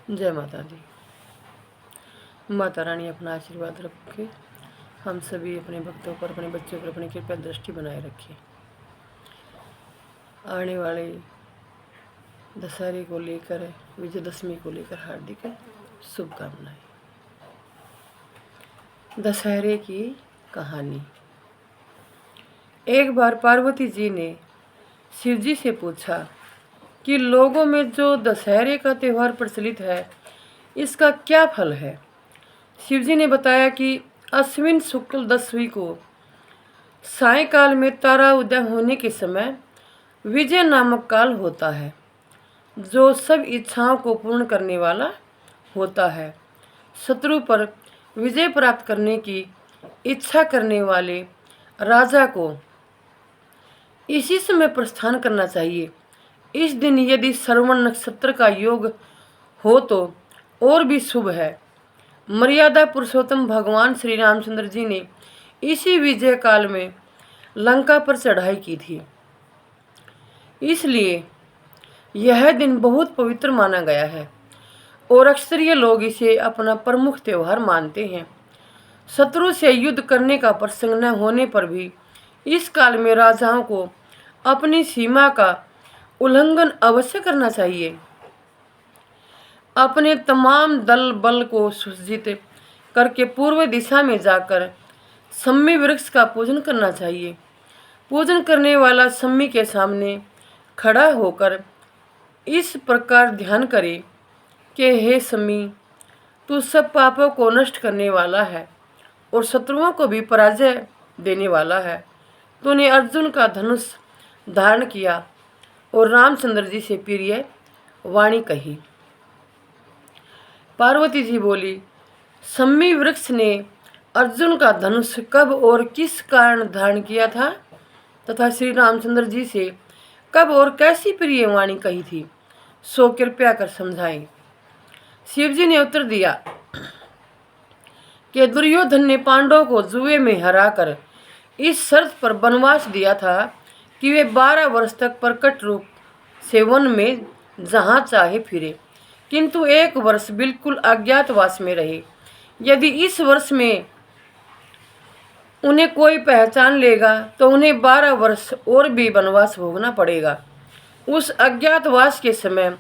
जय माता दी। माता रानी अपना आशीर्वाद रखे, हम सभी अपने भक्तों पर, अपने बच्चों पर अपनी कृपया दृष्टि बनाए रखें। आने वाले दशहरे को लेकर, विजयदशमी को लेकर हार्दिक शुभकामनाएं। दशहरे की कहानी। एक बार पार्वती जी ने शिव जी से पूछा कि लोगों में जो दशहरे का त्यौहार प्रचलित है, इसका क्या फल है। शिव जी ने बताया कि अश्विन शुक्ल दसवीं को सायंकाल में तारा उदय होने के समय विजय नामक काल होता है, जो सब इच्छाओं को पूर्ण करने वाला होता है। शत्रु पर विजय प्राप्त करने की इच्छा करने वाले राजा को इसी समय प्रस्थान करना चाहिए। इस दिन यदि श्रवण नक्षत्र का योग हो तो और भी शुभ है। मर्यादा पुरुषोत्तम भगवान श्री रामचंद्र जी ने इसी विजय काल में लंका पर चढ़ाई की थी, इसलिए यह दिन बहुत पवित्र माना गया है और अक्षरीय लोग इसे अपना प्रमुख त्यौहार मानते हैं। शत्रु से युद्ध करने का प्रसंग न होने पर भी इस काल में राजाओं को अपनी सीमा का उल्लंघन अवश्य करना चाहिए। अपने तमाम दल बल को सुसज्जित करके पूर्व दिशा में जाकर सम्मी वृक्ष का पूजन करना चाहिए। पूजन करने वाला सम्मी के सामने खड़ा होकर इस प्रकार ध्यान करे कि हे सम्मी, तू सब पापों को नष्ट करने वाला है और शत्रुओं को भी पराजय देने वाला है। तूने अर्जुन का धनुष धारण किया और रामचंद्र जी से प्रिय वाणी कही। पार्वती जी बोली, सम्मी वृक्ष ने अर्जुन का धनुष कब और किस कारण धारण किया था तथा श्री रामचंद्र जी से कब और कैसी प्रिय वाणी कही थी, सो कृपया कर समझाएं। शिव जी ने उत्तर दिया कि दुर्योधन ने पांडवों को जुए में हराकर इस शर्त पर वनवास दिया था कि वे 12 वर्ष तक प्रकट रूप से वन में जहाँ चाहे फिरे, किंतु 1 वर्ष बिल्कुल अज्ञातवास में रहे। यदि इस वर्ष में उन्हें कोई पहचान लेगा तो उन्हें 12 वर्ष और भी वनवास भोगना पड़ेगा। उस अज्ञातवास के समय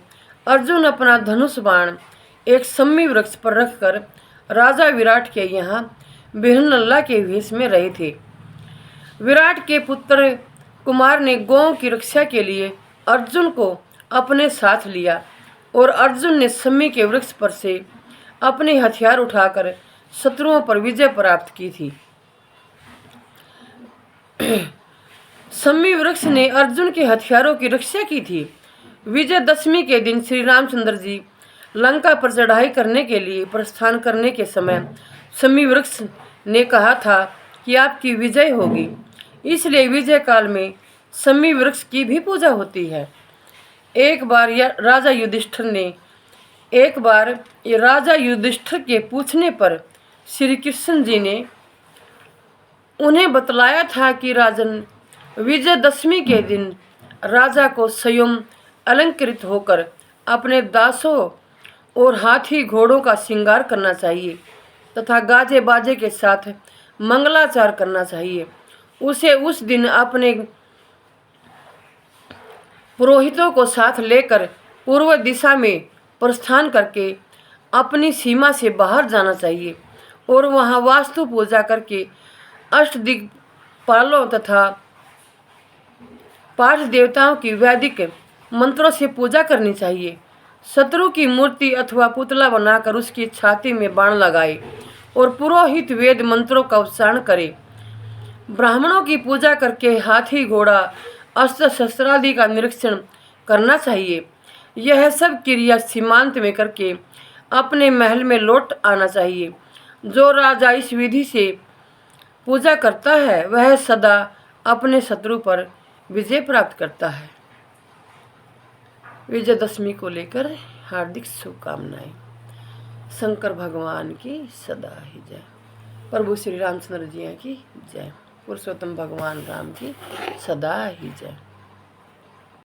अर्जुन अपना धनुष बाण एक सम्मी वृक्ष पर रखकर राजा विराट के यहाँ बिहनल्ला के वेश में रहे थे। विराट के पुत्र कुमार ने गौ की रक्षा के लिए अर्जुन को अपने साथ लिया और अर्जुन ने सम्मी के वृक्ष पर से अपने हथियार उठाकर शत्रुओं पर विजय प्राप्त की थी। सम्मी वृक्ष ने अर्जुन के हथियारों की रक्षा की थी। विजयदशमी के दिन श्री रामचंद्र जी लंका पर चढ़ाई करने के लिए प्रस्थान करने के समय सम्मी वृक्ष ने कहा था कि आपकी विजय होगी, इसलिए विजय काल में सम्मी वृक्ष की भी पूजा होती है। एक बार राजा युधिष्ठिर के पूछने पर श्री कृष्ण जी ने उन्हें बतलाया था कि राजन, विजयदशमी के दिन राजा को स्वयं अलंकृत होकर अपने दासों और हाथी घोड़ों का श्रृंगार करना चाहिए तथा गाजे बाजे के साथ मंगलाचार करना चाहिए। उसे उस दिन अपने पुरोहितों को साथ लेकर पूर्व दिशा में प्रस्थान करके अपनी सीमा से बाहर जाना चाहिए और वहां वास्तु पूजा करके अष्टदिक्पालों तथा पार्थ देवताओं की वैदिक मंत्रों से पूजा करनी चाहिए। शत्रु की मूर्ति अथवा पुतला बनाकर उसकी छाती में बाण लगाए और पुरोहित वेद मंत्रों का उच्चारण करे। ब्राह्मणों की पूजा करके हाथी घोड़ा अस्त्र शस्त्र आदि का निरीक्षण करना चाहिए। यह सब क्रिया सीमांत में करके अपने महल में लौट आना चाहिए। जो राजा इस विधि से पूजा करता है वह सदा अपने शत्रु पर विजय प्राप्त करता है। विजयदशमी को लेकर हार्दिक शुभकामनाएं। शंकर भगवान की सदा ही जय। प्रभु श्री रामचंद्र जी की जय। पुरुषोत्तम भगवान राम की सदा ही जय।